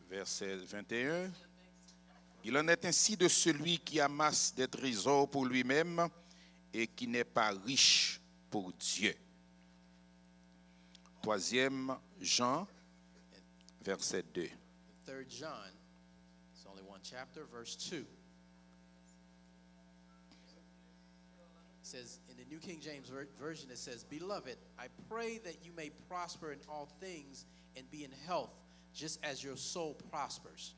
verset 21. Il en est ainsi de celui qui amasse des trésors pour lui-même et qui n'est pas riche pour Dieu. 3 Jean, verset 2. 3 John, it's only one chapter, verse 2. It says, in the New King James Version, it says, Beloved, I pray that you may prosper in all things and be in health, just as your soul prospers.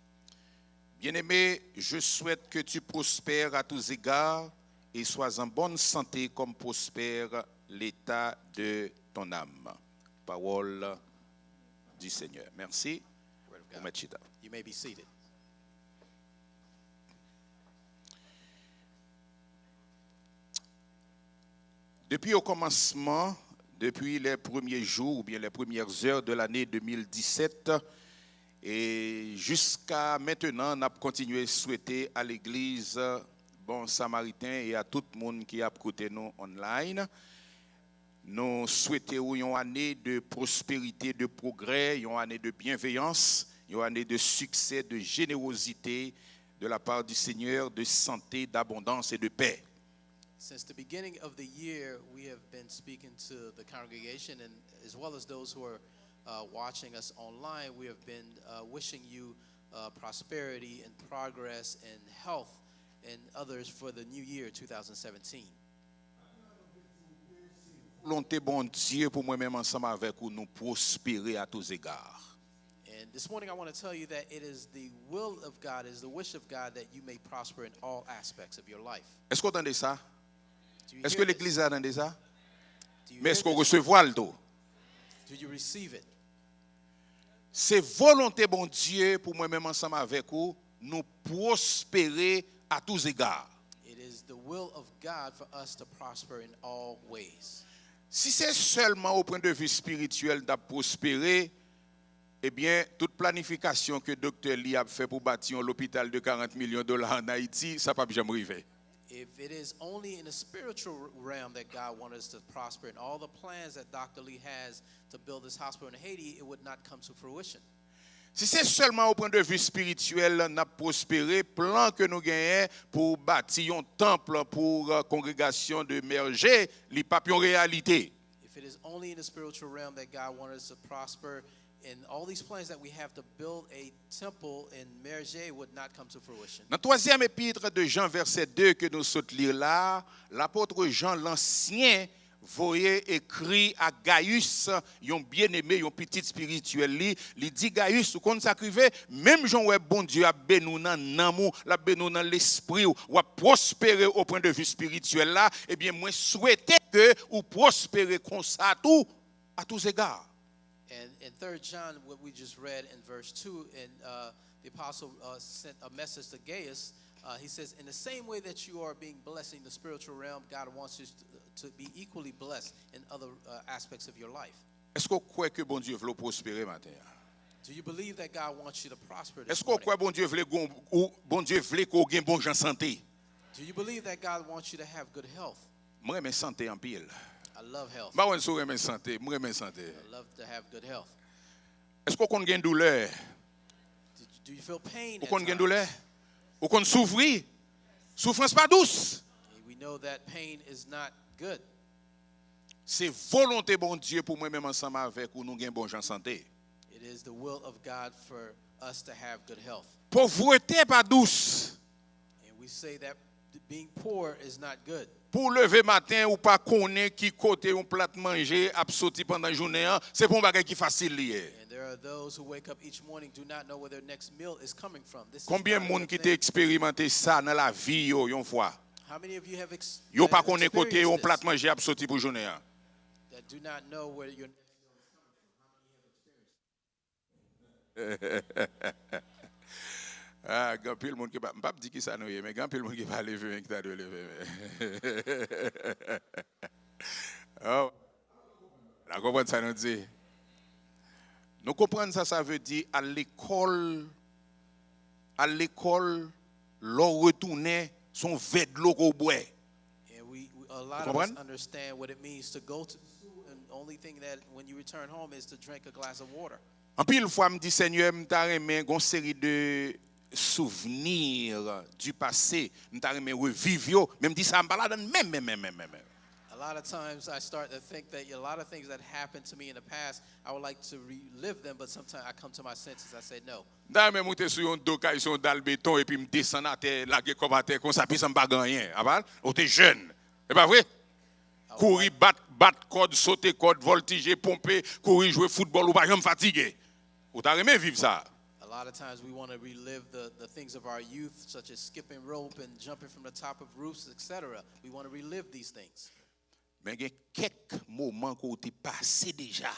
Bien-aimé, je souhaite que tu prospères à tous égards et sois en bonne santé comme prospère l'état de ton âme. Parole du Seigneur. Merci. Word of God. You may be seated. Depuis au commencement, depuis les premiers jours ou bien les premières heures de l'année 2017, et jusqu'à maintenant, on a continué à souhaiter à l'Église Bon Samaritain et à tout le monde qui a écouté nous online. Nous souhaitons une année de prospérité, de progrès, une année de bienveillance, une année de succès, de générosité de la part du Seigneur, de santé, d'abondance et de paix. Since the beginning of the year, we have been speaking to the congregation and as well as those who are watching us online. We have been wishing you prosperity and progress and health and others for the new year 2017. Volonté bon Dieu pour moi-même ensemble avec vous nous prospérer à tous égards. And this morning I want to tell you that it is the will of God, it is the wish of God that you may prosper in all aspects of your life. Est-ce qu'on entend ça? Do you Est-ce hear que this? l'Église a entendu ça? Do you Mais hear est-ce qu'on this? recevra le tout? Do you receive it? C'est volonté bon Dieu pour moi-même ensemble avec vous nous prospérer à tous égards. It is the will of God for us to prosper in all ways. Si c'est seulement au point de vue spirituel de prospérer, eh bien, toute planification que Dr. Lee a fait pour bâtir l'hôpital de 40 millions de dollars en Haïti, ça ne peut jamais arriver. If it is only in the spiritual realm that God wants us to prosper and all the plans that Dr. Lee has to build this hospital in Haiti, it would not come to fruition. Si c'est seulement au point de vue spirituel, nous prospéré, plan que nous gagnons pour bâtir un temple pour congrégation de Merger, il pas en réalité. If it is only in the spiritual realm that God wants us to prosper, and all these plans that we have to build a temple in Merger would not come to fruition. Dans le 3e épître de Jean, verset 2, que nous sautons lire là, l'apôtre Jean l'Ancien voyait écrit à Gaius, un bien-aimé, un petit spirituel, il dit Gaius, ou qu'on s'acrivait, même Jean ouais bon Dieu a béni dans l'amour, la béni dans l'esprit, ou a prospéré au point de vue spirituel là, eh bien moi souhaitais que ou prospérer comme ça tout à tous égards. And in 3 John, what we just read in verse 2, and the apostle sent a message to Gaius. He says, in the same way that you are being blessed in the spiritual realm, God wants you to be equally blessed in other aspects of your life. Est-ce qu'on croit que bon Dieu veut prospérer matin? Do you believe that God wants you to prosper this Est-ce qu'on morning? croit bon Dieu veut qu'on gagne bon gens santé? Do you believe that God wants you to have good health? Moi j'aime santé en pile. I love health. Bah on souhaite santé, moi j'aime santé. I love to have good health. Est-ce qu'on gagne douleur? Do you feel pain? Ou at qu'on gagne times? douleur? Ou qu'on souffre? Souffrance pas douce. We know that pain is not good. C'est volonté bon Dieu pour moi-même ensemble avec ou nous gagne bon gens santé. It is the will of God for us to have good health. Pauvreté pas douce. And we say that being poor is not good. Pour lever matin ou pas connaître qui côté un plat manger a sauté pendant journée, c'est pour un bagage qui facile lié. And there are those who wake up each morning do not know where their next meal is coming from. This Combien is de not a monde good qui thing. t'a expérimenté ça dans la vie yo une fois? How many of you have Yo have pas connaît côté un experienced plat this, manger a sauté pour journée. that do not know where your next meal is coming Ah, grand pile monde qui pas m'pas dit qui ça nous mais grand pile monde qui va lever qui t'a de lever. Oh. La comprendre ça nous dit. Nous comprenons ça, ça veut dire à l'école, l'on retournait son vêt de l'eau au bois. And a lot of us understand what it means to go to school, and the only thing that when you return home is to drink a glass of water. En pile fois, me dit Seigneur, m'ta remen gon série de souvenirs du passé, m'ta remen revivre yo, même dit ça m'pa la donne même. A lot of times I start to think that a lot of things that happened to me in the past, I would like to relive them, but sometimes I come to my senses. I say no. M'ta remen monter sur un dokay sur un dalle béton et puis me descendre à terre, laguer comme à terre comme ça puis ça m'pa gagner, aval? Ou t'es jeune. C'est pas vrai? Courir, battre code, sauter code, voltiger, pomper, courir, jouer football ou pas jamais fatigué. Ou t'as aimé vivre ça? A lot of times we want to relive the things of our youth, such as skipping rope and jumping from the top of roofs, etc. We want to relive these things. Mais il y a quelques moments qu'on t'est passé déjà,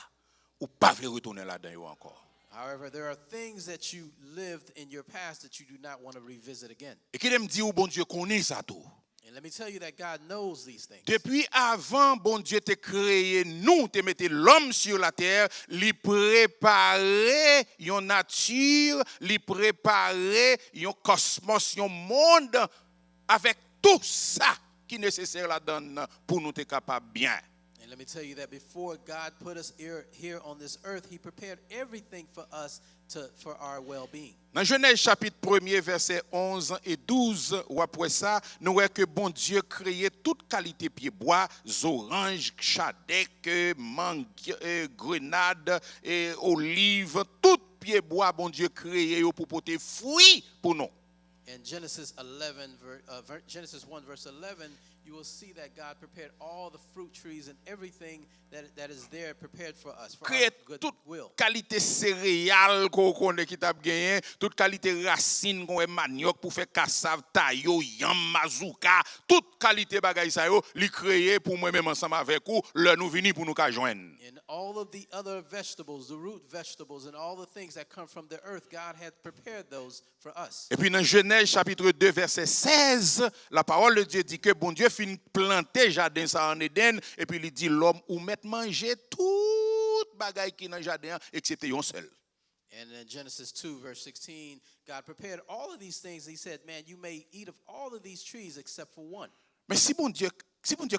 ou pas veut retourner là-dedans encore. However, there are things that you lived in your past that you do not want to revisit again. Et qui me dit, oh bon Dieu, connaît ça tout. And let me tell you that God knows these things. Depuis avant, bon Dieu t'a créé, nous, t'a mis l'homme sur la terre, lui préparer une nature, lui préparer un cosmos, un monde, avec tout ça qui est nécessaire là-dedans pour nous être capables bien. And let me tell you that before God put us here on this earth, He prepared everything for us for our well-being. Dans Genèse chapitre 1er, versets 11 et 12, ou après ça, nous voyons que bon Dieu créait toute qualité pied bois, oranges, chadec, mangue, grenade, olive, tout pied bois, bon Dieu créé pour porter fruit pour nous. In Genesis 1 verse 11, you will see that God prepared all the fruit trees and everything that is there prepared for us, for our good Toute will. qualité céréales qu'on connaît qui t'a gagné, toute qualité racines qu'on est manioc pour faire cassave, tayo, yam, mazouka, toute qualité bagay ça yo, li créé pour moi même ensemble avec vous, le nous venir pour nous ka joindre. And all of the other vegetables, the root vegetables and all the things that come from the earth, God had prepared those for us. Et puis dans Genèse chapitre 2 verset 16, la parole de Dieu dit que bon Dieu fin planter jardin ça en Éden et puis il dit l'homme ou mettre manger toute bagaille qui dans jardin excepté un seul. And in Genesis 2 verse 16, God prepared all of these things. He said, man, you may eat of all of these trees except for one. Mais si bon Dieu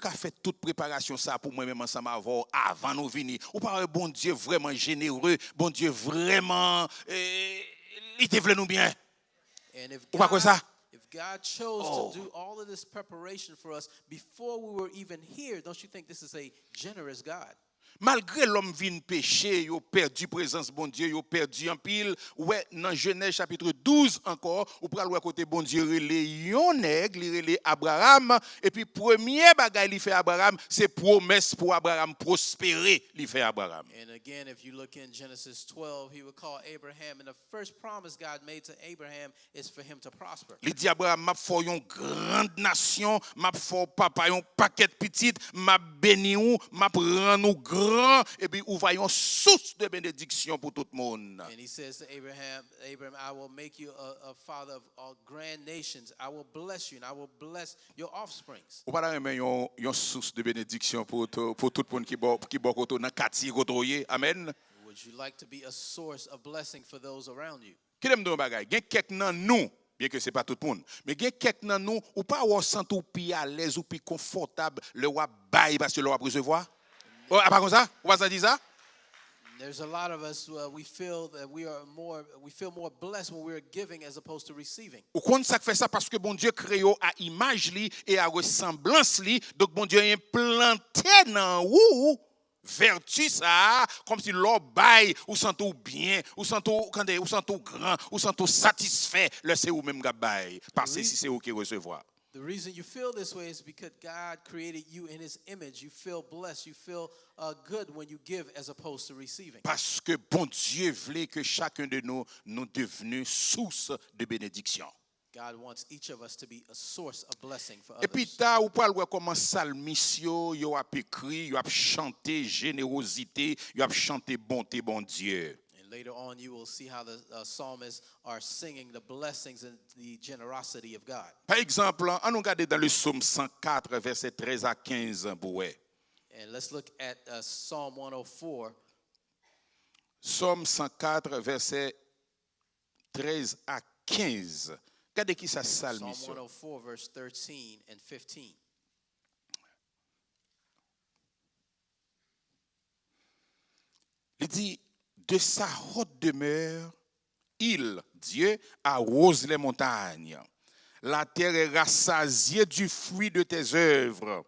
a fait toute préparation ça pour moi-même ensemble avant nous venir, ou pas bon Dieu vraiment généreux, bon Dieu vraiment il te veut nous bien. And if Ou pas quoi ça? God chose to do all of this preparation for us before we were even here, don't you think this is a generous God? Malgré l'homme vient pécher, il a perdu présence bon Dieu, il a perdu en pile. Ouais, dans Genèse chapitre 12 encore, ou pral ouais côté bon Dieu relé yon aigle, relé Abraham et puis premier bagay li fait Abraham, c'est promesse pour Abraham prospérer, li fait Abraham. And again, if you look in Genesis 12, he would call Abraham, and the first promise God made to Abraham is for him to prosper. Il dit Abraham, m'a fait une grande nation, m'a fait papa un paquet petite, m'a béni ou, m'a rend nous grand et puis ou voyons source de bénédiction pour tout le monde. And he says to Abraham, I will make you a father of all grand nations. I will bless you and I will bless your offsprings. Ou pas aimer une source de bénédiction pour tout le monde qui bok dans quartier côtoyer. Amen. Would you like to be a source of blessing for those around you? Qui aime donc bagay? Gen quelques nan nous, bien que c'est pas tout le monde, mais gen quelques nan nous ou pas ou sent ou pi à l'aise ou pi confortable le wa bail parce que le wa recevoir. Oh, pas comme ça? Ou pas ça dit ça? There's a lot of us we feel that we feel more blessed when we're giving as opposed to receiving. Ou kon ça fait ça parce que bon Dieu créé à image li et à ressemblance li, donc bon Dieu a implanté dans ou vertu ça comme si l'on bail ou sent tout bien ou sent tout grand ou sent tout satisfait le c'est ou même gars bail parce que si c'est ou qui recevoir. The reason you feel this way is because God created you in His image. You feel blessed. You feel good when you give as opposed to receiving. Parce que bon Dieu voulait que chacun de nous devenions source de bénédiction. God wants each of us to be a source of blessing for Et puis others. ta ou pas le comment psalmiste yo a écrit, yo a chanté générosité, yo a chanté bonté bon Dieu. Later on, you will see how the psalmists are singing the blessings and the generosity of God. Par exemple, on nous regarde dans le psaume 104, verset 13 à 15. And let's look at Psalm 104. Psaume 104, verset 13 à 15. Regardez qui ça Psalm psalmiste. 104, verse 13 and 15. Il dit, de sa haute demeure, Dieu, arrose les montagnes. La terre est rassasiée du fruit de tes œuvres.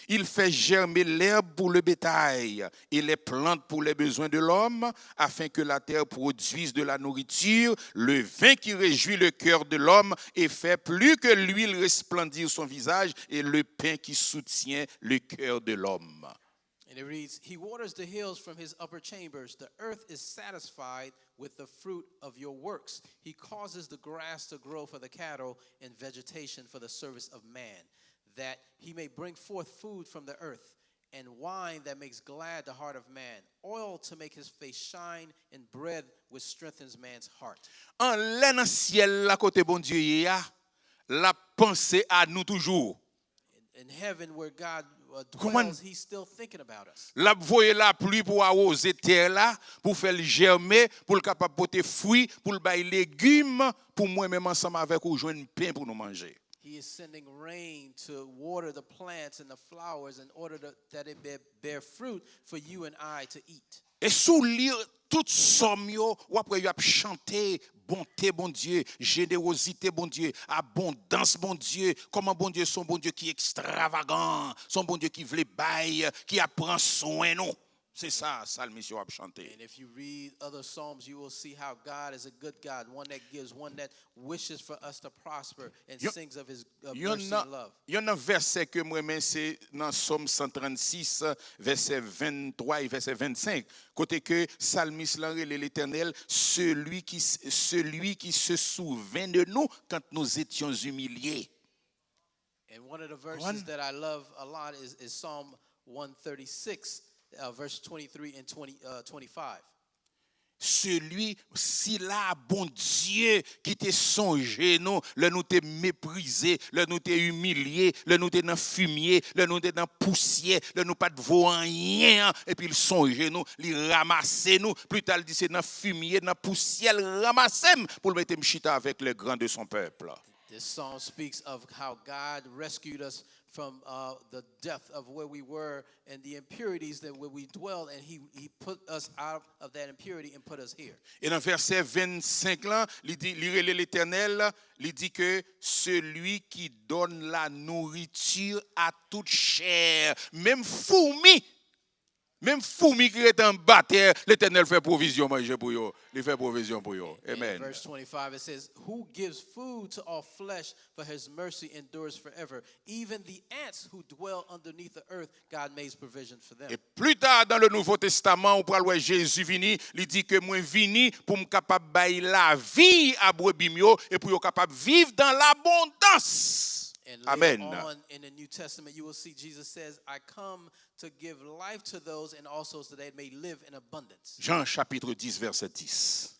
Il fait germer l'herbe pour le bétail et les plantes pour les besoins de l'homme, afin que la terre produise de la nourriture, le vin qui réjouit le cœur de l'homme et fait plus que l'huile resplendir son visage et le pain qui soutient le cœur de l'homme. And it reads, He waters the hills from his upper chambers. The earth is satisfied with the fruit of your works. He causes the grass to grow for the cattle and vegetation for the service of man, that he may bring forth food from the earth, and wine that makes glad the heart of man, oil to make his face shine, and bread which strengthens man's heart. En l'air dans ciel là côté bon Dieu y a, la pensée à nous toujours. In heaven where God Comment- dwells, he's still thinking about us. La voyer la pluie pour arroser terre là, pour faire le germer, pour le capable porter fruits, pour le bailler légumes, pour moi même ensemble avec vous joindre pain pour nous manger. He is sending rain to water the plants and the flowers in order that it bear fruit for you and I to eat. Et sous lire toute somme yo, ou après yo a chanter bonté bon Dieu, générosité bon Dieu, abondance bon Dieu, comment bon Dieu son bon Dieu qui est extravagant, son bon Dieu qui veut bail, qui apprend soin nous. C'est ça, psalmiste a chanté. And if you read other Psalms, you will see how God is a good God, one that gives, one that wishes for us to prosper and sings of his mercy and love. Il y a un verset que moi même c'est dans Somme 136 verset 23 et verset 25 côté que psalmiste là relève l'Éternel celui qui se souvient de nous quand nous étions humiliés. And one of the verses that I love a lot is Psalm 136, verse 23 and 25. Celui, si là, bon Dieu, qui t'a songé, nous, le nous t'es méprisé, le nous t'es humilié, le nous t'es dans fumier, le nous t'es dans poussière, le nous pas de voix rien, et puis il songe nous, il ramasse nous, plus tard il dit c'est dans fumier, dans poussière, il ramasse pour le mettre m'chita avec les grands de son peuple. This psalm speaks of how God rescued us from the depth of where we were and the impurities that where we dwelled, and he put us out of that impurity and put us here. Et dans verset 25 là, il dit, il relève l'Éternel, il dit que celui qui donne la nourriture à toute chair, même fourmi qui est en bas terre, l'Éternel fait provision manger pour eux. Il fait provision pour eux. Amen. In verse 25 it says, Who gives food to all flesh, for his mercy endures forever. Even the ants who dwell underneath the earth, God makes provision for them. Et plus tard dans le Nouveau Testament, on parle voir Jésus vini, il dit que moi vini pour me capable bailler la vie à brebis mio et pour yo capable vivre dans l'abondance. And Amen. later on in the New Testament, you will see Jesus says, I come to give life to those and also so they may live in abundance. Jean chapitre 10 verset 10.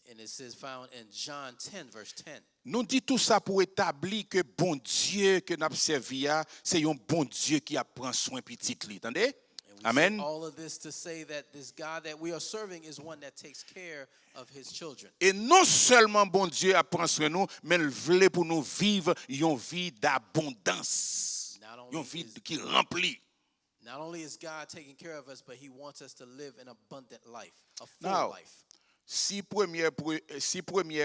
And it says found in John 10, verse 10. Nous dit tout ça pour établir que bon Dieu que nous servi, c'est un bon Dieu qui prend soin petit li. Entendez? And we Amen. say all of this to say that this God that we are serving is one that takes care of his children. Et non seulement bon Dieu prend soin de nous, mais il veut pour nous vivre une vie d'abondance. Une vie qui remplit. Not only is God taking care of us, but he wants us to live an abundant life, a full Now, life. Si première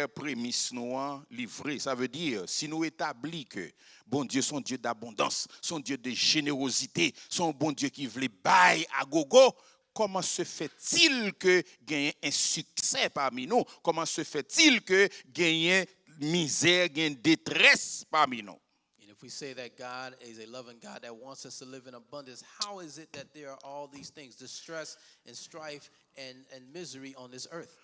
prémisse nous livrée, ça veut dire si nous établit que bon Dieu son Dieu d'abondance, son Dieu de générosité, son bon Dieu qui veut bailler à gogo, comment se fait-il que gagne un succès parmi nous? Comment se fait-il que gagne misère, gagne détresse parmi nous? And if we say that God is a loving God that wants us to live in abundance, how is it that there are all these things, distress and strife and misery on this earth?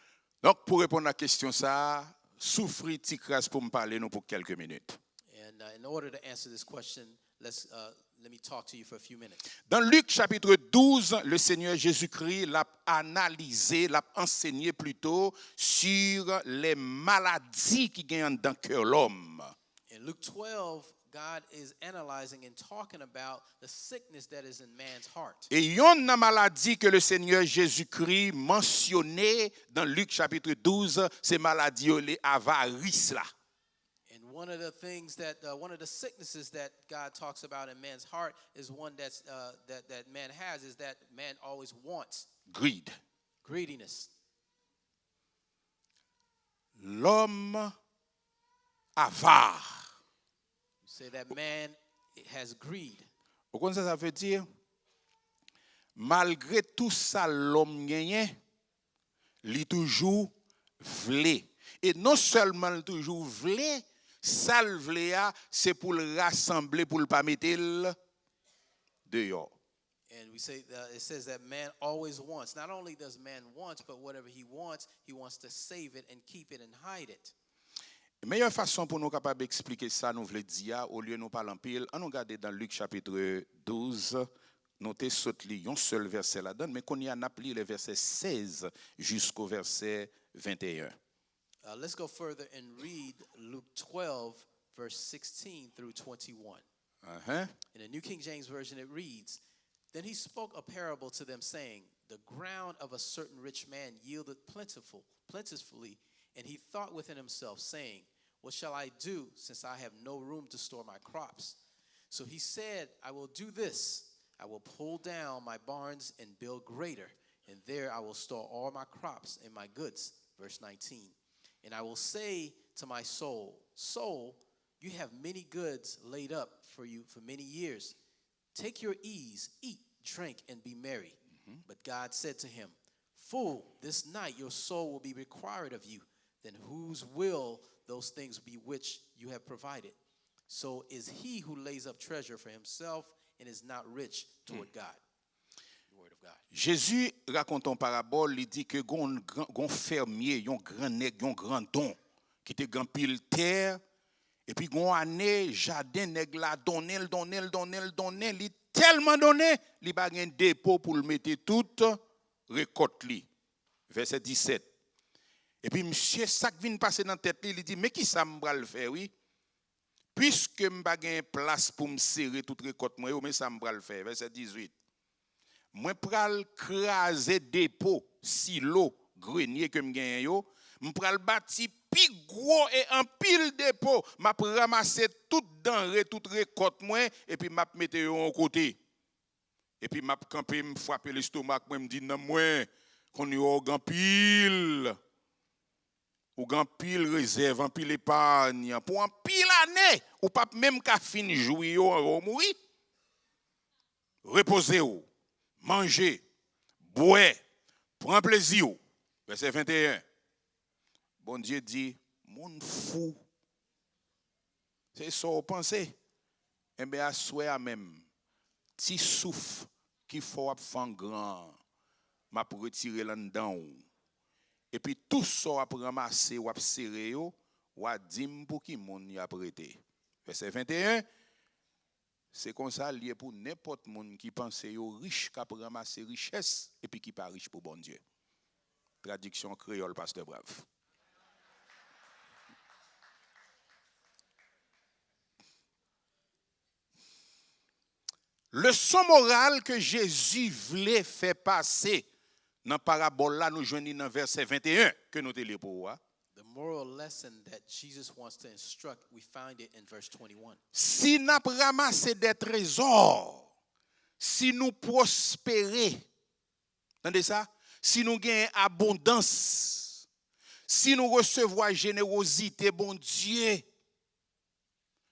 Donc pour répondre à la question ça, souffrir ticras pour me parler nous pour quelques minutes. And in order to answer this question, let me talk to you for a few minutes. Dans Luc chapitre 12, le Seigneur Jésus-Christ l'a analysé, l'a enseigné plutôt sur les maladies qui gagnent dans le cœur l'homme. In Luke 12, God is analyzing and talking about the sickness that is in man's heart. Et il y a une maladie que le Seigneur Jésus-Christ mentionnait dans Luc chapitre 12, c'est maladie les avarice là. And one of the things that one of the sicknesses that God talks about in man's heart is one that's that man has is that man always wants Greed. greediness. l'homme avare. You say that man has greed. Vous comprenez ça veut dire? Malgré tout ça, l'homme gagne, il toujours vle. Et non seulement il toujours vle, ça le vle, c'est pour le rassembler, pour le pas mettre dehors. And we say it says that man always wants. Not only does man want, but whatever he wants to save it and keep it and hide it. La meilleure façon pour nous capables d'expliquer ça, nous voulons dire, au lieu de nous parler en pile, on regarde dans Luc chapitre 12, notez un seul verset là-dedans, mais qu'on y a appelé le verset 16 jusqu'au verset 21. Let's go further and read Luke 12, verse 16 through 21. Uh-huh. In the New King James Version, it reads, Then he spoke a parable to them, saying, The ground of a certain rich man yielded plentifully, and he thought within himself, saying, What shall I do, since I have no room to store my crops? So he said, I will do this. I will pull down my barns and build greater, and there I will store all my crops and my goods. Verse 19. And I will say to my soul, Soul, you have many goods laid up for you for many years. Take your ease, eat, drink, and be merry. But God said to him, Fool, this night your soul will be required of you. Then whose will those things be which you have provided? So is he who lays up treasure for himself and is not rich toward God. The word of God. Jésus raconte en parabole, il dit que gon fermier, yon grand nèg, yon grand don qui te grand pile terre et puis gon année jardin nèg la donner, li tellement donné, li ba gen dépôt pour le mettre toute récolte li. Verset 17. Et puis monsieur ça vient passer dans tête li, il dit mais qui ça m'bra le faire oui? Puisque m'pa gen place pour me serrer toute récolte moi, mais ça m'bra le faire. Verset 18. Moi pral craser dépôt, silo, grenier que m'gagne yo, m'pral bâti pi gros et en pile dépôt, m'a ramasser toute denrée, toute récolte moi et puis m'a mettre yo en côté. Et puis m'a camper me frapper l'estomac moi me dit non moi qu'on yo grand pile. Ou grand pile réserve, en pile épargne pour en pile année ou pas même qu'à fin jouer yo en mourir. Reposez vous. Manger, boire, prendre plaisir. Verset 21. Bon Dieu dit, mon fou. C'est ça vous pensez? Eh bien, à souhait à même, petit souffle qui faut faire grand, m'a pour retirer là-dedans. Et puis tout ça à ramasser ou à serrer ou à dire pour qui moun y a prêté. Verset 21. C'est comme ça lié pour n'importe monde qui pense yo riche qui pour ramasser richesse et puis qui pas riche pour bon Dieu. Traduction créole pasteur Brave. Le son moral que Jésus voulait faire passer dans parabole là nous joignons dans verset 21 que nous te lire pour The moral lesson that Jesus wants to instruct, we find it in verse 21. Si nous ramasser des trésors, si nous prospérer, entendez ça? Si nous gagnons abondance, si nous recevons générosité, bon Dieu,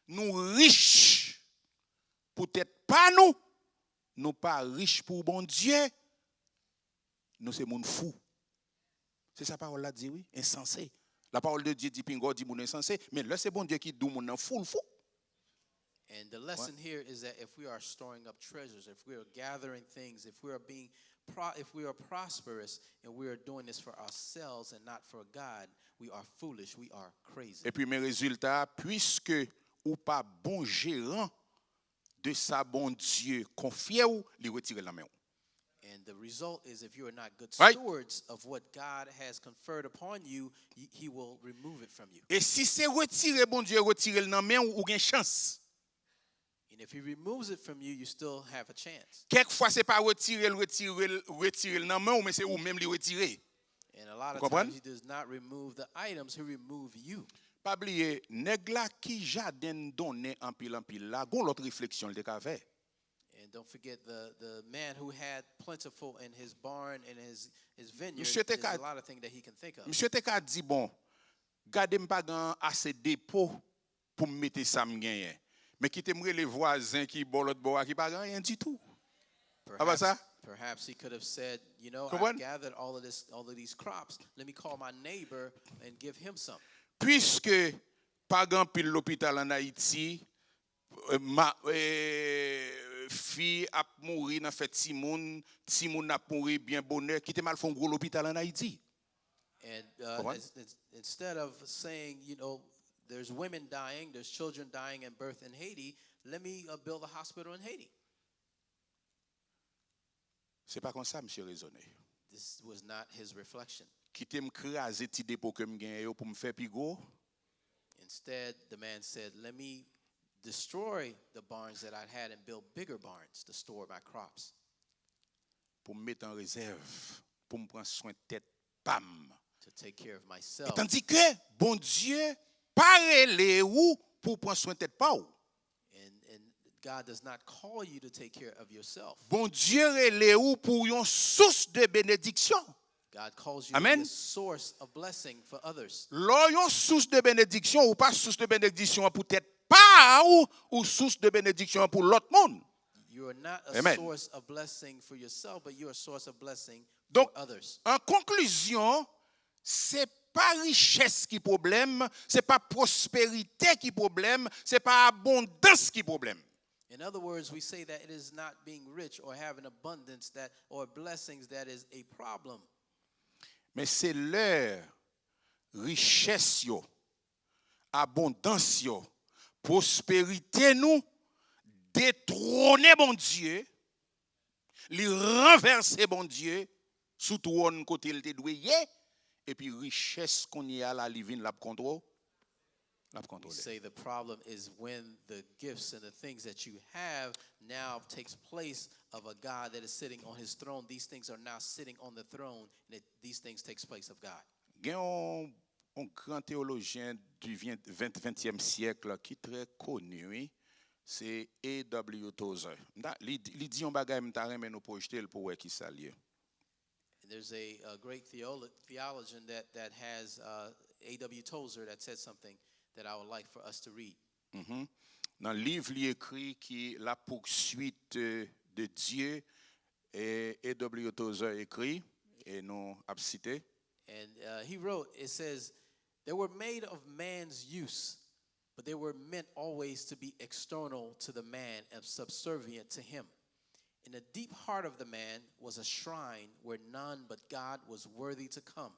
nous riches, peut-être pas nous pas riches pour bon Dieu, nous c'est monde fou. C'est ça parole là dit oui, insensé. La parole de Dieu dit pingo dit moun insensé, mais là c'est bon Dieu qui dit moun fou. And the lesson here is that if we are storing up treasures, if we are gathering things, if we are prosperous and we are doing this for ourselves and not for God, we are foolish, we are crazy. Et puis mes résultats, puisque ou pas bon gérant de sa bon Dieu, confiez ou li retirer la main. And the result is if you are not good Right. stewards of what God has conferred upon you, he will remove it from you. Et si c'est retirer bon Dieu, retirer la main ou gain chance. And if he removes it from you, you still have a chance. Quelquefois c'est pas retirer la main mais c'est ou même li retirer. And a lot of Comprendre? times he does not remove the items, he removes you. Pas oublier, nèg la qui jardin donné en pile là, gon l'autre réflexion le ka fait. And don't forget the man who had plentiful in his barn and his vineyard. Monsieur There's Teka- a lot of things that he can think of. Monsieur te ka dit bon, gade m'pas gan assez dépôt pour me mettre ça m'gagner. Mais qui t'aimerait les voisins qui bon l'autre bois qui pas rien du tout. Ah bah ça? Perhaps he could have said, you know, Comprends? I've gathered all of these crops. Let me call my neighbor and give him some. Puisque pas grand pile l'hôpital en Haïti, fille a mouri dans fait Timoun a mouri bien bonheur, qui te mal font gros l'hôpital en Haïti. And instead of saying, you know, there's women dying, there's children dying in birth in Haiti, let me build a hospital in Haiti. C'est pas comme ça, monsieur raisonné. This was not his reflection. Qui te m'craser ti dépôt que m'gagne pour me faire plus gros. Instead, the man said, let me destroy the barns that I had and build bigger barns to store my crops. Pour me mettre en réserve, pour me prendre soin de tête, pam. To take care of myself. Tandis que, bon Dieu, parlez ou pour prendre soin de tête pas ou. And God does not call you to take care of yourself. Bon Dieu relève ou pour une source de bénédiction. God calls you Amen. to be a source of blessing for others. Là, une source de bénédiction ou pas source de bénédiction pour tête pas ou source de bénédiction pour l'autre monde. You are not a Amen. source of blessing for yourself, but you are a source of blessing Donc, for others. en conclusion, c'est pas richesse qui problème, c'est pas prospérité qui problème, c'est pas abondance qui problème. In other words, we say that it is not being rich or having abundance that or blessings that is a problem. Mais c'est leur richesse yo, abondance yo, prospérité nous détrôner bon Dieu, li renverser bon Dieu sous trône côté il te doué et puis richesse qu'on y a la livine la contrôle. We say the problem is when the gifts and the things that you have now takes place of a God that is sitting on his throne. These things are now sitting on the throne, and these things takes place of God. Il y a un grand théologien du 20e siècle qui est très connu, oui, c'est A.W. Tozer. Il dit un bagage m'ta remen nous projeter pour voir qui ça lié. There's a great theologian that has A.W. Tozer that said something that I would like for us to read. Dans le livre, il écrit qui la poursuite de Dieu et A.W. Tozer écrit et nous a cité. And he wrote, it says, they were made of man's use, but they were meant always to be external to the man and subservient to him. In the deep heart of the man was a shrine where none but God was worthy to come.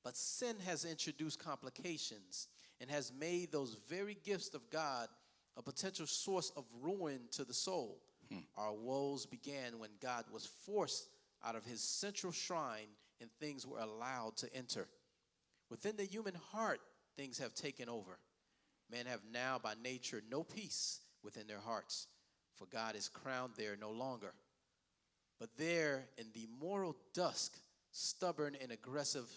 But sin has introduced complications and has made those very gifts of God a potential source of ruin to the soul. Our woes began when God was forced out of his central shrine and things were allowed to enter. Within the human heart, things have taken over. Men have now by nature no peace within their hearts, for God is crowned there no longer. But there in the moral dusk, stubborn and aggressive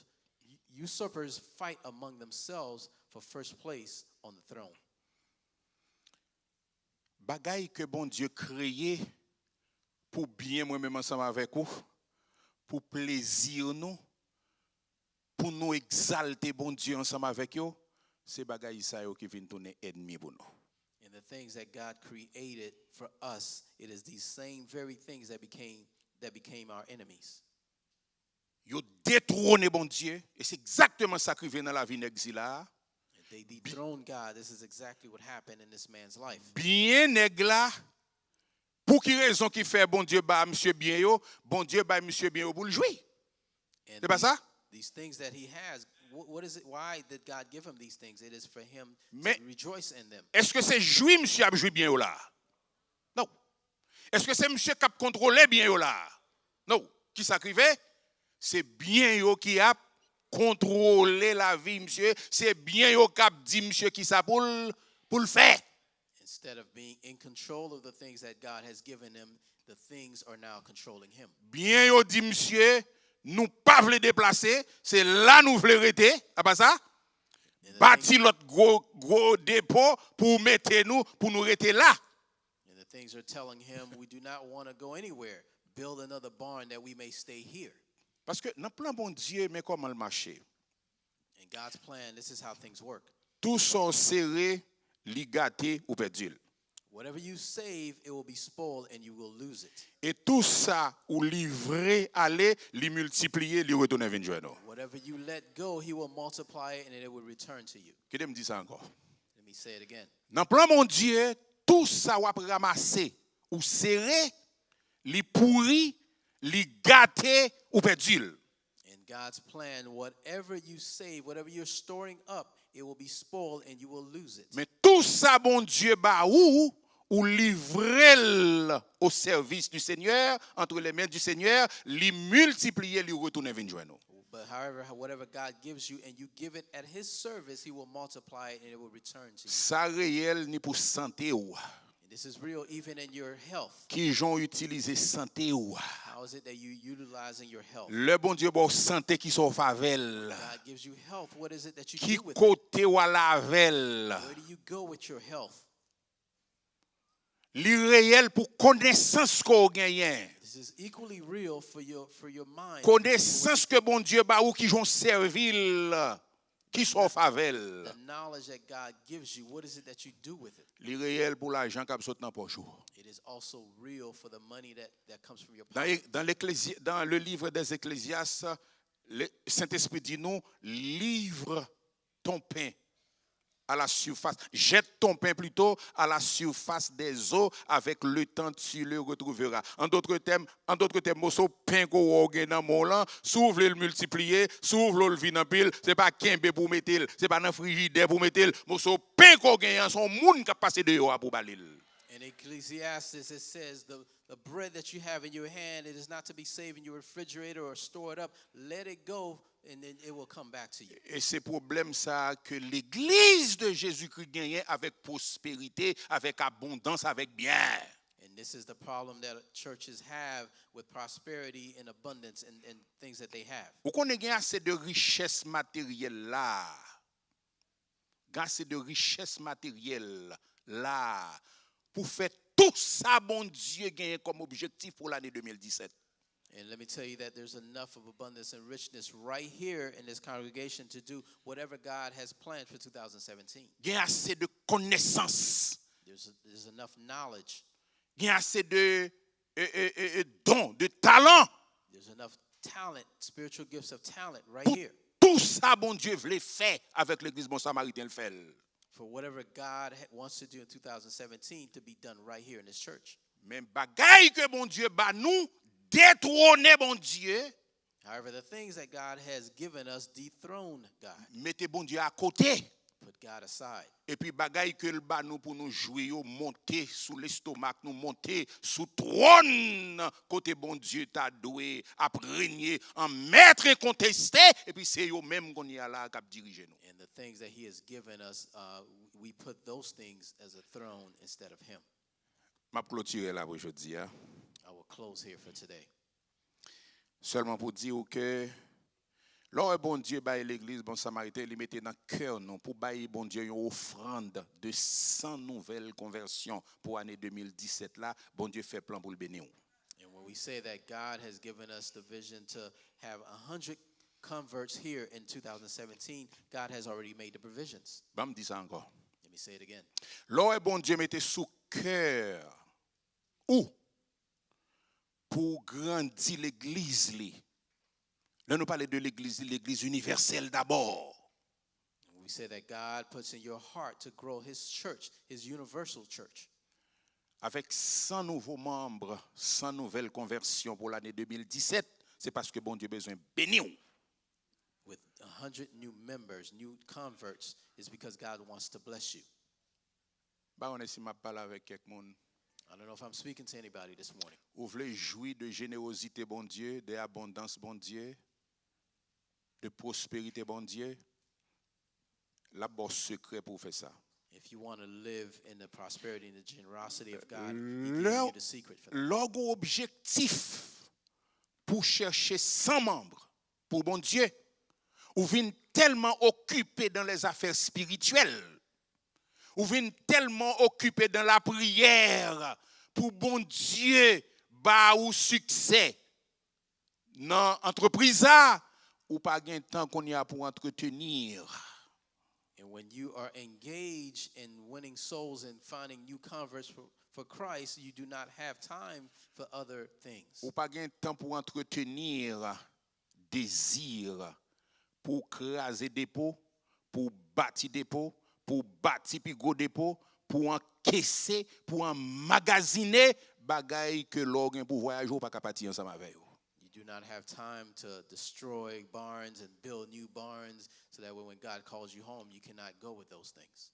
usurpers fight among themselves for first place on the throne. Bagay que bon Dieu créé pour bien moi-même ensemble avec vous, pour plaisir nous, pour nous exalter bon Dieu ensemble avec vous, c'est bagay ça yo qui vient tourner ennemi pour nous. And the things that God created for us, it is these same very things that became our enemies. Yo détrôné bon Dieu et c'est exactement ça qui vient dans la vie d'exil là. They dethroned God. This is exactly what happened in this man's life. Bien nèg là pour qui raison qui fait bon Dieu ba monsieur bien yo, bon Dieu ba monsieur bien yo pour le jouer. C'est pas ça? These things that he has, what is it? Why did God give him these things? It is for him Mais to rejoice in them. est-ce que c'est jouer monsieur a joué bien yo là? Non. Est-ce que c'est monsieur qui a contrôlé bien yo là? Non. Qui s'acrivait? C'est bien yo qui a contrôlé la vie monsieur, c'est bien yo qui a dit monsieur qui ça pour le faire. Instead of being in control of the things that God has given him, the things are now controlling him. Bien yo dit monsieur, nous pas vle déplacer, c'est là nous vle rester, à pas ça? Bâti l'autre gros dépôt pour mettre nous pour nous rester là. And the things are telling him we do not want to go anywhere. Build another barn that we may stay here. Parce que dans plan bon Dieu mais comment le marcher? And God's plan, this is how things work. Tout son serré, li gâté ou perdu. Whatever you save, it will be spoiled and you will lose it. Et tout ça ou livré aller, li multiplier, li retourner vinn joindre. Whatever you let go, he will multiply it and it will return to you. Qui me dit ça encore? Let me say it again. Dans plan mon Dieu, tout ça ou ramasser ou serré, li pourri, li gâté ou perdu. In God's plan, whatever you save, whatever you're storing up, it will be spoiled and you will lose it. Mais tout ça bon Dieu ba ou livré au service du Seigneur, entre les mains du Seigneur, li multiplier, li retourner vinn joindre. But however, whatever God gives you and you give it at his service, he will multiply it and it will return to you. Ça réel ni pour santé ou. And this is real even in your health. Qui j'ont utilisé santé ou. How is it that you utilizing your health? Le bon Dieu bon santé qui sont favel. God gives you health. What is it that you Qui do with it? côté ou lavel. Where do you go with your health? Li réel pour connaissance qu'on gagne. This is equally real for your mind. Connaissance que bon Dieu ba ou qui j'ont servil qui sont favel. The knowledge that God gives you, what is it that you do with it? Li réel pour l'argent qui saute dans poche. It is also real for the money that comes from your pocket. Dans le livre des Ecclésiastes, le Saint-Esprit dit nous, livre ton pain à la surface, jette ton pain plutôt à la surface des eaux, avec le temps tu le retrouveras. En d'autres termes, moso pain ko gen dans mon lan, s'ouvre le multiplier, s'ouvre le vin en pile, c'est pas kembe pour mettre, c'est pas dans frigidaire pour mettre, moso pain ko gen son moun qui passe dehors pour balil. In Ecclesiastes, it says, the bread that you have in your hand, it is not to be saved in your refrigerator or stored up. Let it go, and then it will come back to you. Et c'est problème ça que l'église de Jésus-Christ gagne avec prospérité, avec abondance, avec bien. And this is the problem that churches have with prosperity and abundance and things that they have. Ou qu'on ait assez de richesse matérielle là. Assez de richesse matérielle là. Pour faire tout ça, bon Dieu, gagne comme objectif pour l'année 2017. And let me tell you that there's enough of abundance and richness right here in this congregation to do whatever God has planned for 2017. Gagne assez de connaissances. There's enough knowledge. Gagne assez de dons, de talents. There's enough talent, spiritual gifts of talent right Pour here. tout ça, bon Dieu, voulait faire avec l'église Bon Samaritain le fait. For whatever God wants to do in 2017 to be done right here in this church. Même bagaille que bon Dieu ba nous, détrôner bon Dieu. However, the things that God has given us dethrone God. Mettez bon Dieu à côté. Put God aside. Et puis bagaille que le ba nous pour nous jouer yo monter sous l'estomac, nous monter sous trône côté bon Dieu t'a doué à régner en maître incontesté et puis c'est yo même qu'on y a là qui diriger nous. And the things that he has given us, we put those things as a throne instead of him. M'a clôturer là aujourd'hui. I will close here for today. Seulement pour dire que Lors bon Dieu baille l'église bon Samaritain, il mettait dans cœur non pour bailler bon Dieu une offrande de 100 nouvelles conversions pour l'année 2017 là, bon Dieu fait plan pour le bénir. And when we say that God has given us the vision to have 100 converts here in 2017, God has already made the provisions. Bah me dis ça encore. Let me say it again. Lors bon Dieu mettait sous cœur ou pour grandir l'église li. Là nous parlons de l'église universelle d'abord. We say that God puts in your heart to grow his church, his universal church. Avec 100 nouveaux membres, 100 nouvelles conversions pour l'année 2017, c'est parce que bon Dieu a besoin de bénir. With 100 new members, new converts, is because God wants to bless you. Bah on est si m'a parlé avec quelqu'un. I don't know if I'm speaking to anybody this morning. Vous voulez jouir de générosité bon Dieu, d'abondance bon Dieu, de prospérité bon Dieu. La bon secret pour faire ça. If you want to live in the prosperity and the generosity of God, he gives you the secret for that. L'orgo objectif pour chercher 100 membres pour bon Dieu, ou vient tellement occupé dans les affaires spirituelles, ou vient tellement occupé dans la prière pour bon Dieu ba ou succès dans entreprise ou pas gain temps qu'on y a pour entretenir. And when you are engaged in winning souls and finding new converts for Christ, you do not have time for other things. Ou pas gain temps pour entretenir désir, pour craser dépôt, pour bâtir dépôt, pour bâtir plus gros dépôt, pour encaisser, pour emmagasiner bagaille que l'organe pour voyager ou pas capable ensemble avec vous. You do not have time to destroy barns and build new barns so that when God calls you home, you cannot go with those things.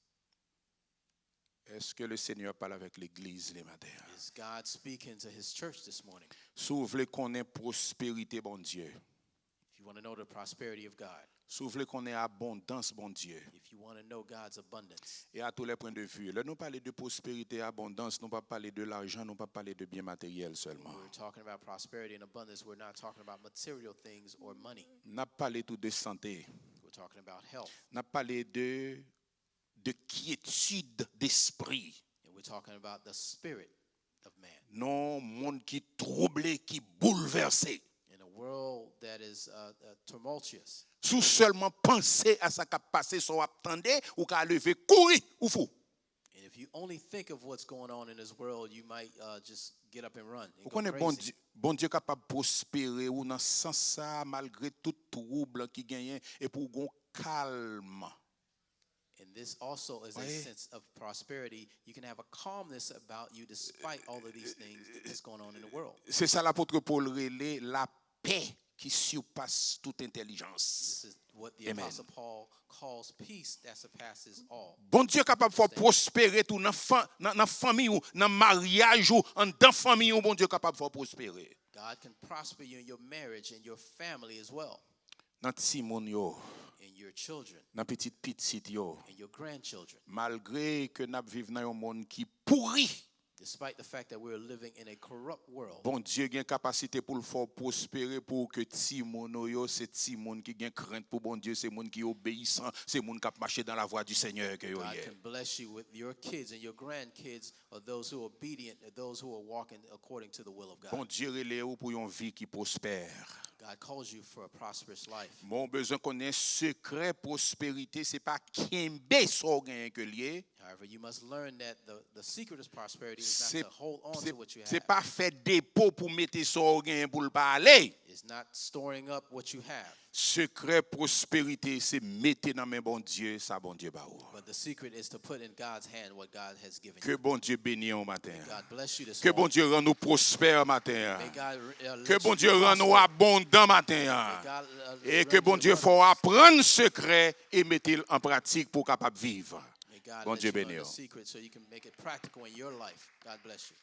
Est-ce que le Seigneur parle avec l'église les matins? Is God speaking to his church this morning? Si vous voulez qu'on ait prospérité, bon Dieu. If you want to know the prosperity of God, Si vous voulez qu'on ait abondance, bon Dieu. if you want to know God's abundance, Et à tous les points de vue. Là, nous parlons de prospérité et abondance, nous pas parler de l'argent, nous pas parler de biens matériels seulement. we're talking about prosperity and abundance. We're not talking about material things or money. Nous parlé tout de santé. We're talking about health. Nous parlé de quiétude d'esprit. And we're talking about the spirit of man. Non, monde qui troublé, qui bouleversé. In a world that is tumultuous, Sous seulement penser à ça qui a passé, soit attendez ou qu'à lever, courir ou fou. and if you only think of what's going on in this world, you might just get up and run. And Vous go connaissez crazy. bon Dieu capable de prospérer ou dans ce sens ça malgré tout trouble qui gagne et pour gon calme. And this also is a Ouais. sense of prosperity. You can have a calmness about you despite all of these things that's going on in the world. C'est ça l'apôtre Paul relait la paix qui surpasse toute intelligence. This is what the Amen. Apostle Paul calls peace that surpasses all. Bon Dieu capable de faire prospérer tout dans famille ou dans mariage ou en dans famille ou bon Dieu capable de faire prospérer. God can prosper you in your marriage and your family as well, Dans petit monde yo, and your children dans petite yo, and your grandchildren. malgré que n'a vivons dans un monde qui pourri. Despite the fact that we're living in a corrupt world, Bon Dieu a une capacité pour le faire prospérer pour que ti moun yo c'est ti moun qui gen crainte pour bon Dieu, c'est moun qui obéissant, c'est moun qui marcher dans la voie du Seigneur que yo God yé. can bless you with your kids and your grandkids, or those who are obedient, or those who are walking according to the will of God. Bon Dieu relève ou pour une vie qui prospère. God calls you for a prosperous life. Mon besoin qu'on ait secret prospérité, c'est pas kembe so gen que lié. However, you must learn that the secret of prosperity is C'est not to hold on to what you c'est have. pas faire dépôt pour mettre so gen pour le parler. It's not storing up what you have. Secret prospérité, c'est mettre dans mes bon Dieu, ça bon Dieu ba ou. But the secret is to put in God's hand what God has given Que you. bon Dieu bénisse au matin. God bless you this Que bon morning. Dieu rend nous prospères matin. May God Que let bon you Dieu be rend nous prosperous. abondants May matin. God, Et render que bon you Dieu faut abundance. apprendre secret et mettre en pratique pour capable vivre. May God Bon let Dieu you learn the bénisse. secret so you can make it practical in your life. God bless you.